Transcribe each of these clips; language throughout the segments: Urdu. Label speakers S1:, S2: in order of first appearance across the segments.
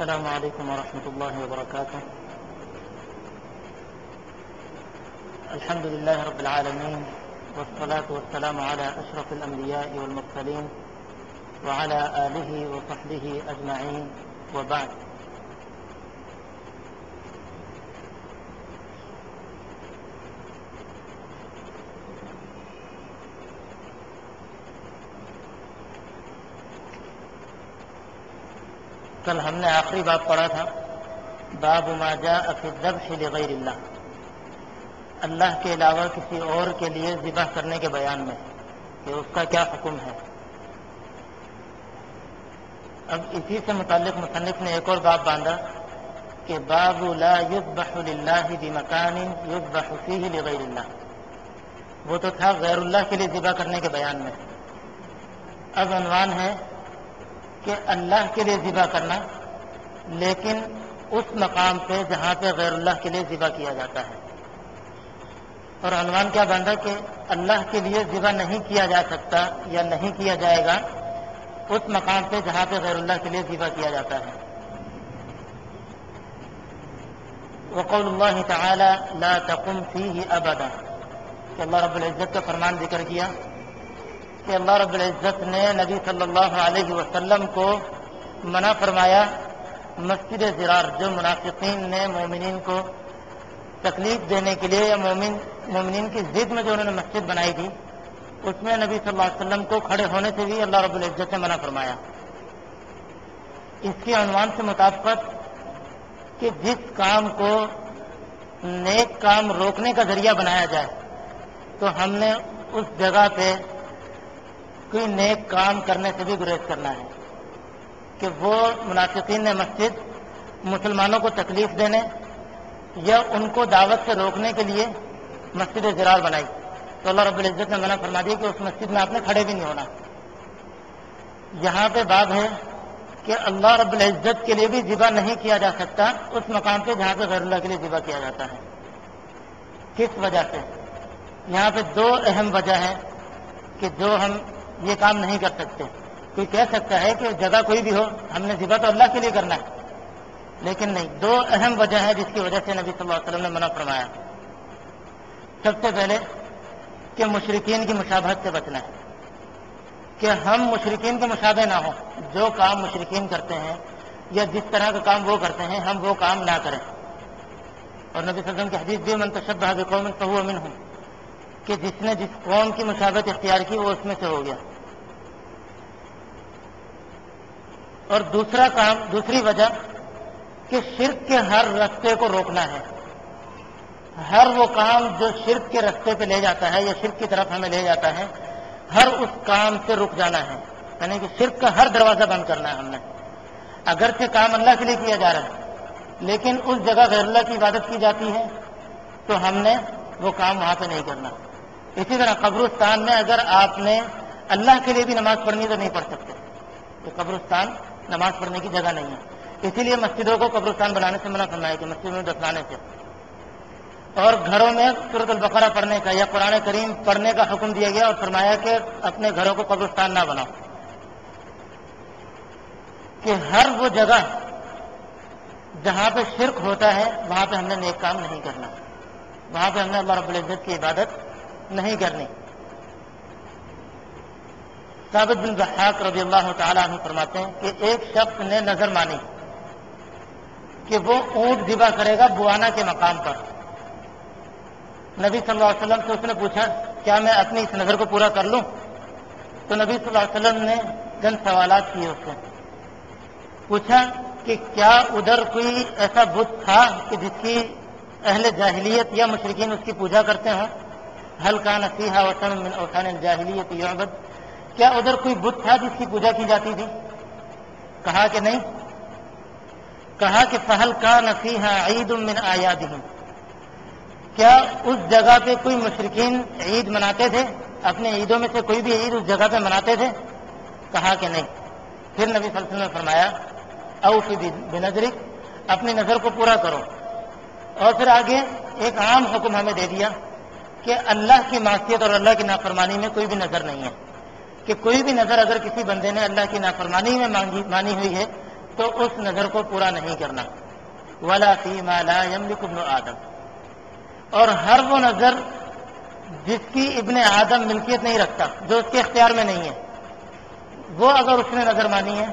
S1: السلام عليكم ورحمة الله وبركاته. الحمد لله رب العالمين، والصلاة والسلام على أشرف الأنبياء والمرسلين وعلى آله وصحبه أجمعين، وبعد. کل ہم نے آخری باب پڑھا تھا، باب ما جاء فی الذبح لغیر اللہ، اللہ کے علاوہ کسی اور کے لیے ذبح کرنے کے بیان میں کہ اس کا کیا حکم ہے. اب اسی سے متعلق مصنف نے ایک اور باب باندھا کہ باب لا یذبح للہ بمکان یذبح فیہ لغیر اللہ. وہ تو تھا غیر اللہ کے لیے ذبح کرنے کے بیان میں. اب عنوان ہے کہ اللہ کے لیے ذبح کرنا، لیکن اس مقام پہ جہاں پہ غیر اللہ کے لیے ذبح کیا جاتا ہے. اور عنوان کیا باندھا کہ اللہ کے لیے ذبح نہیں کیا جا سکتا یا نہیں کیا جائے گا اس مقام پہ جہاں پہ غیر اللہ کے لیے ذبح کیا جاتا ہے. وقول اللہ تعالی لا تقم فیہ ابدا، کہ اللہ رب العزت کا فرمان ذکر کیا کہ اللہ رب العزت نے نبی صلی اللہ علیہ وسلم کو منع فرمایا مسجد ضرار، جو منافقین نے مومنین کو تکلیف دینے کے لیے یا مومنین کی ضد میں جو انہوں نے مسجد بنائی تھی، اس میں نبی صلی اللہ علیہ وسلم کو کھڑے ہونے سے بھی اللہ رب العزت نے منع فرمایا. اس کے عنوان سے مطابقت کہ جس کام کو نیک کام روکنے کا ذریعہ بنایا جائے تو ہم نے اس جگہ پہ کوئی نیک کام کرنے سے بھی گریز کرنا ہے. کہ وہ منافقین نے مسجد مسلمانوں کو تکلیف دینے یا ان کو دعوت سے روکنے کے لیے مسجد ضرار بنائی، تو اللہ رب العزت نے منع فرما دیا کہ اس مسجد میں آپ نے کھڑے بھی نہیں ہونا. یہاں پہ باب ہے کہ اللہ رب العزت کے لیے بھی ذبح نہیں کیا جا سکتا اس مقام پہ جہاں پہ غیر اللہ کے لیے ذبح کیا جاتا ہے. کس وجہ سے؟ یہاں پہ دو اہم وجہ ہیں کہ جو ہم یہ کام نہیں کر سکتے. کوئی کہہ سکتا ہے کہ جگہ کوئی بھی ہو، ہم نے ذبح تو اللہ کے لیے کرنا ہے، لیکن نہیں. دو اہم وجہ ہے جس کی وجہ سے نبی صلی اللہ علیہ وسلم نے منع فرمایا. سب سے پہلے کہ مشرکین کی مشابہت سے بچنا ہے، کہ ہم مشرکین کے مشابہ نہ ہوں. جو کام مشرکین کرتے ہیں یا جس طرح کا کام وہ کرتے ہیں ہم وہ کام نہ کریں. اور نبی صلی اللہ علیہ وسلم کی حدیث بھی من تشبہ بقوم فہو منہم، کہ جس نے جس قوم کی مشابہت اختیار کی وہ اس میں سے ہو گیا. اور دوسری وجہ کہ شرک کے ہر رستے کو روکنا ہے. ہر وہ کام جو شرک کے رستے پہ لے جاتا ہے یا شرک کی طرف ہمیں لے جاتا ہے، ہر اس کام سے رک جانا ہے. یعنی کہ شرک کا ہر دروازہ بند کرنا ہے ہم نے. اگرچہ کام اللہ کے لیے کیا جا رہا ہے لیکن اس جگہ غیر اللہ کی عبادت کی جاتی ہے تو ہم نے وہ کام وہاں پہ نہیں کرنا. اسی طرح قبرستان میں اگر آپ نے اللہ کے لیے بھی نماز پڑھنی تو نہیں پڑھ سکتے، کہ قبرستان نماز پڑھنے کی جگہ نہیں ہے. اسی لیے مسجدوں کو قبرستان بنانے سے منع فرمایا کہ مسجد میں دفنانے سے. اور گھروں میں سورۃ البقرہ پڑھنے کا یا قرآن کریم پڑھنے کا حکم دیا گیا اور فرمایا کہ اپنے گھروں کو قبرستان نہ بناؤ. کہ ہر وہ جگہ جہاں پہ شرک ہوتا ہے وہاں پہ ہم نے نیک کام نہیں کرنا، وہاں پہ ہم نے اللہ رب العزت کی عبادت نہیں کرنی. ثابت بن ضحاک رضی اللہ تعالیٰ عنہ فرماتے ہیں کہ ایک شخص نے نظر مانی کہ وہ اونٹ ذبح کرے گا بوانا کے مقام پر. نبی صلی اللہ علیہ وسلم سے اس نے پوچھا کیا میں اپنی اس نظر کو پورا کر لوں؟ تو نبی صلی اللہ علیہ وسلم نے چند سوالات کیے اس سے. پوچھا کہ کیا ادھر کوئی ایسا بت تھا کہ جس کی اہل جاہلیت یا مشرکین اس کی پوجا کرتے ہوں؟ هل كان فيها وثن من اوثان الجاہلیت يعبد، کیا ادھر کوئی بت تھا جس کی پوجا کی جاتی تھی؟ کہا کہ نہیں. کہا کہ فهل كان فيها عيد من اعيادهم، کیا اس جگہ پہ کوئی مشرکین عید مناتے تھے؟ اپنے عیدوں میں سے کوئی بھی عید اس جگہ پہ مناتے تھے؟ کہا کہ نہیں. پھر نبی صلی اللہ علیہ وسلم نے فرمایا اوفی بنذرک، اپنی نظر کو پورا کرو. اور پھر آگے ایک عام حکم ہمیں دے دیا کہ اللہ کی معصیت اور اللہ کی نافرمانی میں کوئی بھی نظر نہیں ہے. کہ کوئی بھی نظر اگر کسی بندے نے اللہ کی نافرمانی میں مانی ہوئی ہے تو اس نظر کو پورا نہیں کرنا. ولا فیما لا یملک ابن آدم، اور ہر وہ نظر جس کی ابن آدم ملکیت نہیں رکھتا، جو اس کے اختیار میں نہیں ہے، وہ اگر اس نے نظر مانی ہے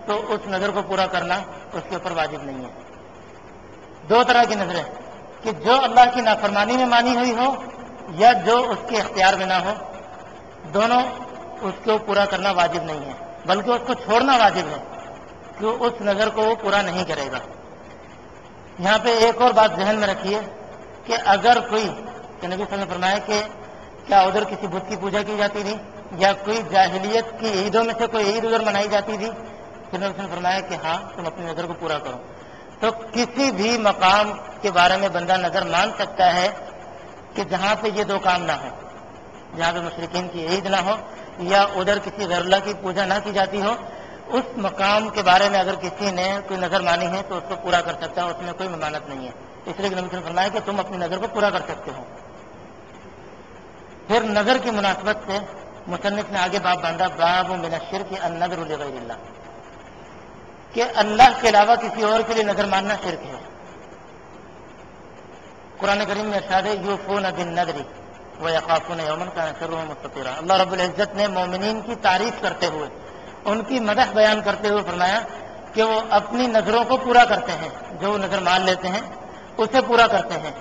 S1: تو اس نظر کو پورا کرنا اس کے اوپر واجب نہیں ہے. دو طرح کی نظریں، کہ جو اللہ کی نافرمانی میں مانی ہوئی ہو یا جو اس کے اختیار میں نہ ہو، دونوں اس کو پورا کرنا واجب نہیں ہے، بلکہ اس کو چھوڑنا واجب ہے کہ اس نظر کو وہ پورا نہیں کرے گا. یہاں پہ ایک اور بات ذہن میں رکھیے کہ اگر کوئی، کہ نبی صلی اللہ علیہ وسلم نے فرمایا کہ کیا ادھر کسی بت کی پوجا کی جاتی تھی یا کوئی جاہلیت کی عیدوں میں سے کوئی عید ادھر منائی جاتی تھی؟ پھر نبی صلی اللہ علیہ وسلم نے فرمایا کہ ہاں تم اپنی نظر کو پورا کرو. تو کسی بھی مقام کے بارے میں بندہ نظر مان سکتا ہے کہ جہاں پہ یہ دو کام نہ ہو، جہاں پہ مشرکین کی عید نہ ہو یا ادھر کسی غیر اللہ کی پوجا نہ کی جاتی ہو، اس مقام کے بارے میں اگر کسی نے کوئی نظر مانی ہے تو اس کو پورا کر سکتا ہے، اس میں کوئی ممانعت نہیں ہے. اس لیے کہ نبی صلی اللہ علیہ وسلم نے فرمایا کہ تم اپنی نظر کو پورا کر سکتے ہو. پھر نظر کی مناسبت سے مصنف نے آگے باب باندھا، باب من الشرک النذر لغیر اللہ، کہ اللہ کے علاوہ کسی اور کے لیے نظر ماننا شرک ہے. قرآن کریم میں ارشاد ہے یوفون بالنذر ویخافون یوما کان شرہ مستطیرا. اللہ رب العزت نے مومنین کی تعریف کرتے ہوئے، ان کی مدح بیان کرتے ہوئے فرمایا کہ وہ اپنی نظروں کو پورا کرتے ہیں، جو وہ نظر مان لیتے ہیں اسے پورا کرتے ہیں.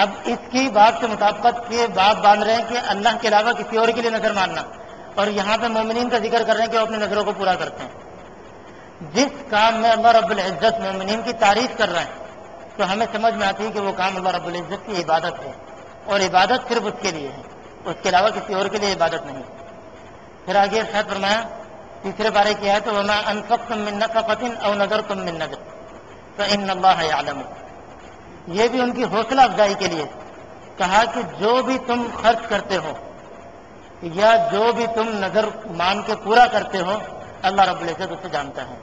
S1: اب اس کی بات سے مطابقت یہ بات باندھ رہے ہیں کہ اللہ کے علاوہ کسی اور کے لیے نظر ماننا، اور یہاں پہ مومنین کا ذکر کر رہے ہیں کہ وہ اپنی نظروں کو پورا کرتے ہیں. جس کام میں اللہ رب العزت مومنین کی تعریف کر رہے ہیں تو ہمیں سمجھ میں آتی ہے کہ وہ کام اللہ رب العزت کی عبادت ہے، اور عبادت صرف اس کے لیے ہے، اس کے علاوہ کسی اور کے لیے عبادت نہیں. پھر آگے ارشاد فرمایا تیسرے پارے کی ہے تو وما انفقتم من نفقۃ او نذرتم من نذر فإن اللہ یعلم. یہ بھی ان کی حوصلہ افزائی کے لیے کہا کہ جو بھی تم خرچ کرتے ہو یا جو بھی تم نظر مان کے پورا کرتے ہو، اللہ رب العزت اسے جانتا ہے،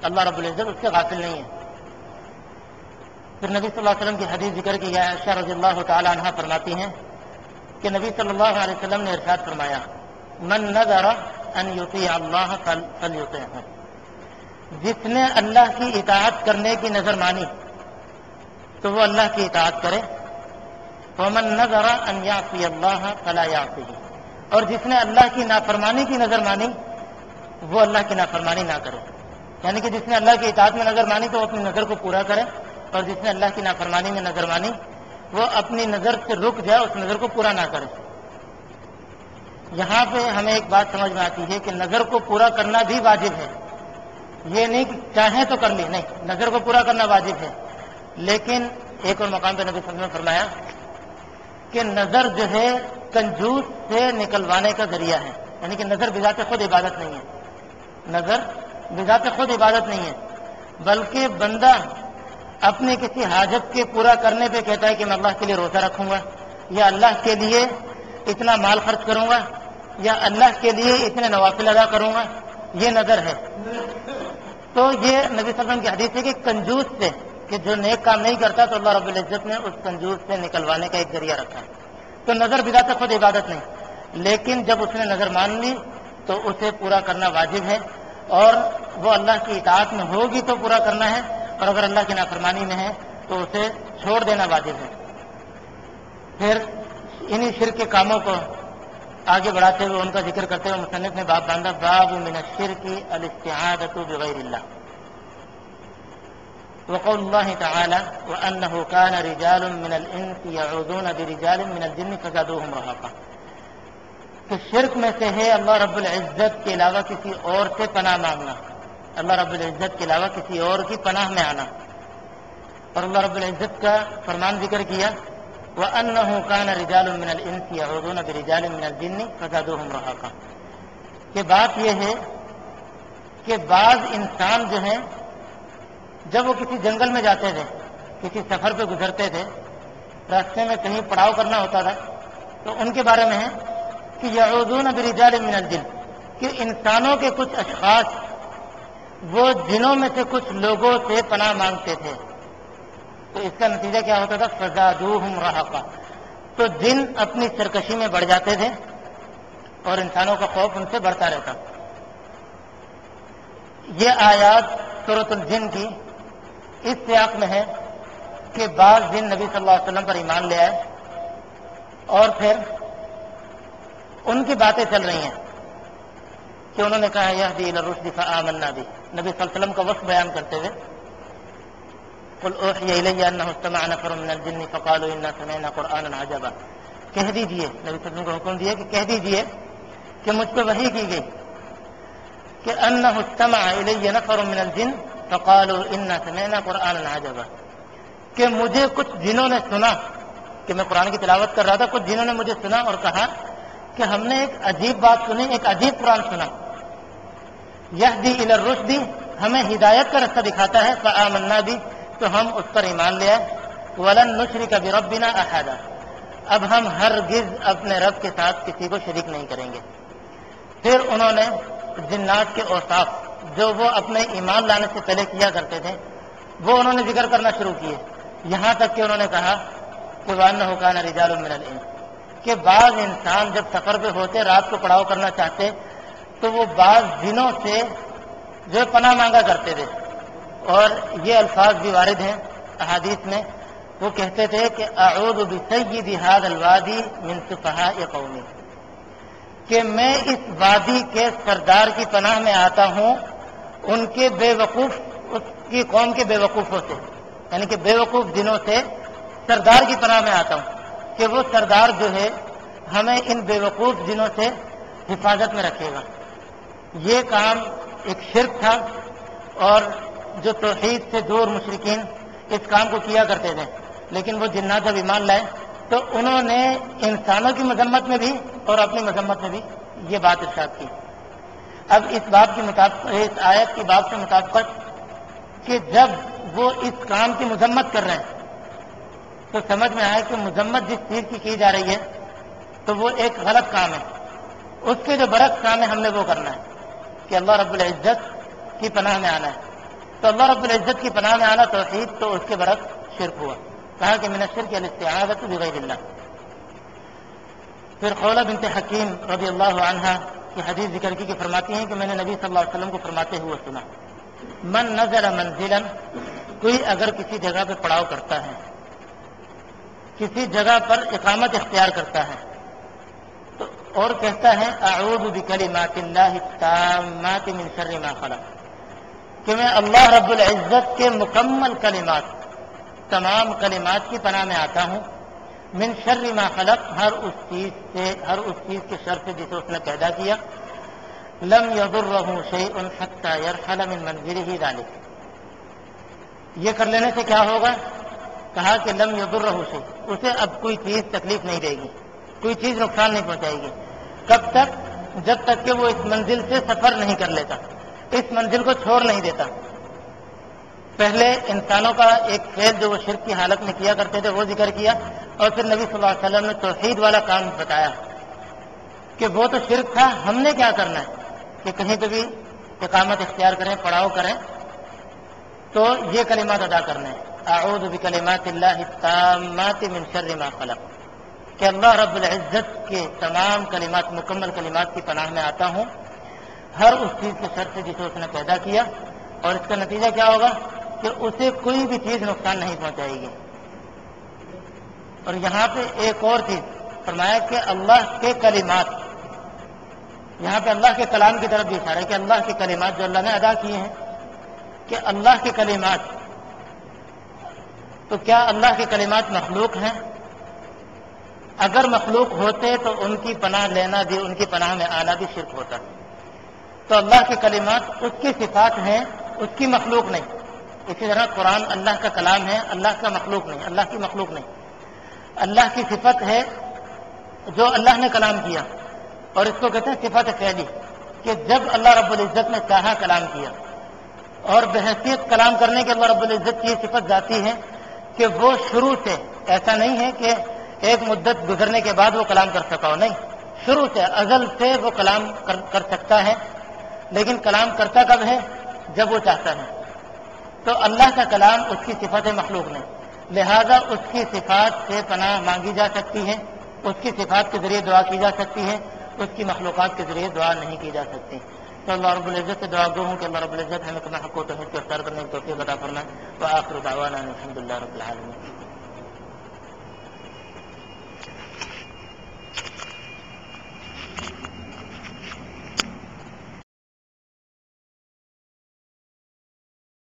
S1: اللہ رب العزت اس سے غافل نہیں ہے. پھر نبی صلی اللہ علیہ وسلم کی حدیث ذکر کی ہے، عائشہ رضی اللہ تعالی عنہا فرماتی ہیں کہ نبی صلی اللہ علیہ وسلم نے ارشاد فرمایا من نذر ان یطیع اللہ فلیطعہ، جس نے اللہ کی اطاعت کرنے کی نظر مانی تو وہ اللہ کی اطاعت کرے. ومن نذر ان یعصی اللہ فلا یعصیہ، اور جس نے اللہ کی نافرمانی کی نظر مانی وہ اللہ کی نافرمانی نہ کرے. یعنی کہ جس نے اللہ کی اطاعت میں نظر مانی تو وہ اپنی نظر کو پورا کرے، اور جس نے اللہ کی نافرمانی میں نظر مانی وہ اپنی نظر سے رک جائے، اس نظر کو پورا نہ کرے. یہاں پہ ہمیں ایک بات سمجھ میں آتی ہے کہ نظر کو پورا کرنا بھی واجب ہے. یہ نہیں کہ چاہیں تو کر لی، نہیں، نظر کو پورا کرنا واجب ہے. لیکن ایک اور مقام پہ نبی صلی اللہ علیہ وسلم نے فرمایا کہ نظر جو ہے کنجوس سے نکلوانے کا ذریعہ ہے. یعنی کہ نظر بذات خود عبادت نہیں ہے، نظر بذات خود عبادت نہیں ہے، بلکہ بندہ اپنے کسی حاجت کے پورا کرنے پہ کہتا ہے کہ میں اللہ کے لیے روزہ رکھوں گا، یا اللہ کے لیے اتنا مال خرچ کروں گا، یا اللہ کے لیے اتنے نوافل ادا کروں گا، یہ نظر ہے. تو یہ نبی صلی اللہ علیہ وسلم کی حدیث ہے کہ کنجوس سے، کہ جو نیک کام نہیں کرتا تو اللہ رب العزت نے اس کنجوس سے نکلوانے کا ایک ذریعہ رکھا ہے. تو نظر بذات خود عبادت نہیں، لیکن جب اس نے نظر مان لی تو اسے پورا کرنا واجب ہے، اور وہ اللہ کی اطاعت میں ہوگی تو پورا کرنا ہے، اور اگر اللہ کی نافرمانی میں ہے تو اسے چھوڑ دینا واجب ہے. پھر انہی شرک کے کاموں کو آگے بڑھاتے ہوئے ان کا ذکر کرتے ہوئے مصنف نے باب باندھا باب من الشرک الاستعاذۃ بغیر اللہ. وقول اللہ تعالی وانہ کان رجال من الانس یعوذون برجال من الجن فزادوہم رہقا. تو شرک میں سے ہے اللہ رب العزت کے علاوہ کسی اور سے پناہ مانگنا، اللہ رب العزت کے علاوہ کسی اور کی پناہ میں آنا. اور اللہ رب العزت کا فرمان ذکر کیا وَأَنَّهُ كَانَ رِجَالٌ مِّنَ الْإِنسِ يَعُوذُونَ بِرِجَالٍ مِّنَ الْجِنِّ فَزَادُوهُمْ رَهَقًا. کہ بات یہ ہے کہ بعض انسان جو ہیں جب وہ کسی جنگل میں جاتے تھے، کسی سفر پہ گزرتے تھے، راستے میں کہیں پڑاؤ کرنا ہوتا تھا، تو ان کے بارے میں ہے کہ یعوذون برجال من الجن، کہ انسانوں کے کچھ اشخاص وہ جنوں میں سے کچھ لوگوں سے پناہ مانگتے تھے. تو اس کا نتیجہ کیا ہوتا تھا؟ فزادوہم رہقا. تو جن اپنی سرکشی میں بڑھ جاتے تھے اور انسانوں کا خوف ان سے بڑھتا رہتا. یہ آیات سورۃ الجن کی اس سیاق میں ہے کہ بعض جن نبی صلی اللہ علیہ وسلم پر ایمان لے آئے اور پھر ان کی باتیں چل رہی ہیں کہ انہوں نے کہا یہدی الی الرشد فآمنا بہ، نبی صلی اللہ علیہ وسلم کا وصف بیان کرتے ہوئے قل اوحی الی انہ استمع نفر من الجن فقالوا انا سمعنا قرآنا عجبا، کہہ دیجئے، نبی صلی اللہ علیہ وسلم کو حکم دیا کہ کہہ دیجئے کہ مجھ پہ وحی کی گئی کہ انہ استمع الی نفر من الجن فقالوا انا سمعنا قرآنا عجبا، کہ مجھے کچھ جنوں نے سنا کہ میں قرآن کی تلاوت کر رہا تھا، کچھ جنوں نے مجھے سنا اور کہا کہ ہم نے ایک عجیب بات سنی، ایک عجیب قرآن سنا، یہدی الی الرشد، ہمیں ہدایت کا رستہ دکھاتا ہے، فآمنا بہ، تو ہم اس پر ایمان لے آئے، ولن نشرک بربنا احدا، اب ہم ہرگز اپنے رب کے ساتھ کسی کو شریک نہیں کریں گے۔ پھر انہوں نے جنات کے اوصاف جو وہ اپنے ایمان لانے سے پہلے کیا کرتے تھے وہ انہوں نے ذکر کرنا شروع کیے، یہاں تک کہ انہوں نے کہا کہ وَأَنَّهُ كَانَ رِجَالٌ مِّنَ الْإِنسِ، کہ بعض انسان جب سفر پہ ہوتے، رات کو پڑاؤ کرنا چاہتے تو وہ بعض جنوں سے جو پناہ مانگا کرتے تھے، اور یہ الفاظ بھی وارد ہیں احادیث میں، وہ کہتے تھے کہ اعوذ بسید هذا الوادی من سفہاء قومی، کہ میں اس وادی کے سردار کی پناہ میں آتا ہوں ان کے بے وقوف، اس کی قوم کے بے وقوفوں سے، یعنی کہ بے وقوف جنوں سے سردار کی پناہ میں آتا ہوں کہ وہ سردار جو ہے ہمیں ان بے وقوف جنوں سے حفاظت میں رکھے گا۔ یہ کام ایک شرک تھا، اور جو توحید سے دور مشرکین اس کام کو کیا کرتے تھے، لیکن وہ جنات جب ایمان لائے تو انہوں نے انسانوں کی مذمت میں بھی اور اپنی مذمت میں بھی یہ بات ارشاد کی۔ اب اس بات کی مطابق، اس آیت کی بات سے مطابقت کہ جب وہ اس کام کی مذمت کر رہے ہیں تو سمجھ میں آئے کہ مذمت جس چیز کی جا رہی ہے تو وہ ایک غلط کام ہے، اس کے جو برعکس کام ہے ہم نے وہ کرنا ہے کہ اللہ رب العزت کی پناہ میں آنا ہے۔ تو اللہ رب العزت کی پناہ میں آنا توحید، تو اس کے برعکس شرک ہوا، کہا کہ من الشرک الاستعاذۃ بغیر اللہ۔ پھر خولہ بنت حکیم رضی اللہ عنہا کی حدیث ذکر کی کہ فرماتی ہیں کہ میں نے نبی صلی اللہ علیہ وسلم کو فرماتے ہوئے سنا، من نزل منزلا، کوئی اگر کسی جگہ پہ پڑاؤ کرتا ہے، کسی جگہ پر اقامت اختیار کرتا ہے، تو اور کہتا ہے اعوذ بکلمات اللہ التامات من شر ما خلق، کہ میں اللہ رب العزت کے مکمل کلمات، تمام کلمات کی پناہ میں آتا ہوں، من شر ما خلق، ہر اس چیز کے شر سے جسے اس نے پیدا کیا، لم یضرہ شیء حتی یرحل من منزلہ ذلک، یہ کر لینے سے کیا ہوگا؟ کہا کہ لم یضرہ شیء، اسے اب کوئی چیز تکلیف نہیں دے گی، کوئی چیز نقصان نہیں پہنچائے گی۔ کب تک؟ جب تک کہ وہ اس منزل سے سفر نہیں کر لیتا، اس منزل کو چھوڑ نہیں دیتا۔ پہلے انسانوں کا ایک فعل جو وہ شرک کی حالت میں کیا کرتے تھے وہ ذکر کیا، اور پھر نبی صلی اللہ علیہ وسلم نے توحید والا کام بتایا کہ وہ تو شرک تھا، ہم نے کیا کرنا ہے کہ کہیں پہ بھی اقامت اختیار کریں، پڑاؤ کریں تو یہ کلمات ادا کرنے ہیں، اعوذ بکلمات اللہ التامات من شر ما خلق، کہ اللہ رب العزت کے تمام کلمات، مکمل کلمات کی پناہ میں آتا ہوں ہر اس چیز کے شر سے جسے اس نے پیدا کیا، اور اس کا نتیجہ کیا ہوگا کہ اسے کوئی بھی چیز نقصان نہیں پہنچائے گی۔ اور یہاں پہ ایک اور چیز فرمایا کہ اللہ کے کلمات، یہاں پہ اللہ کے کلام کی طرف بھی اشارہ ہے کہ اللہ کے کلمات جو اللہ نے ادا کیے ہیں، کہ اللہ کے کلمات، تو کیا اللہ کے کلمات مخلوق ہیں؟ اگر مخلوق ہوتے تو ان کی پناہ لینا بھی، ان کی پناہ میں آنا بھی شرک ہوتا۔ تو اللہ کے کلمات اس کی صفات ہیں، اس کی مخلوق نہیں۔ اسی طرح قرآن اللہ کا کلام ہے، اللہ کا مخلوق نہیں، اللہ کی مخلوق نہیں، اللہ کی صفت ہے جو اللہ نے کلام کیا، اور اس کو کہتے ہیں صفت فعلی، کہ جب اللہ رب العزت نے چاہا کلام کیا، اور بحیثیت کلام کرنے کے اللہ رب العزت کی صفت ذاتی ہے کہ وہ شروع سے، ایسا نہیں ہے کہ ایک مدت گزرنے کے بعد وہ کلام کر سکا ہو، نہیں، شروع سے، ازل سے وہ کلام کر سکتا ہے، لیکن کلام کرتا کب ہے؟ جب وہ چاہتا ہے۔ تو اللہ کا کلام اس کی صفت ہے، مخلوق نہیں، لہذا اس کی صفات سے پناہ مانگی جا سکتی ہے، اس کی صفات کے ذریعے دعا کی جا سکتی ہے، اس کی مخلوقات کے ذریعے دعا نہیں کی جا سکتی۔ تو اللہ رب العزت سے دعا گو ہوں کہ اللہ رب العزت ہمیں اپنا حق و توحید کو اختیار کرنے کی توفیق عطا فرمائے. وآخر دعوانا الحمد للہ رب العالمین.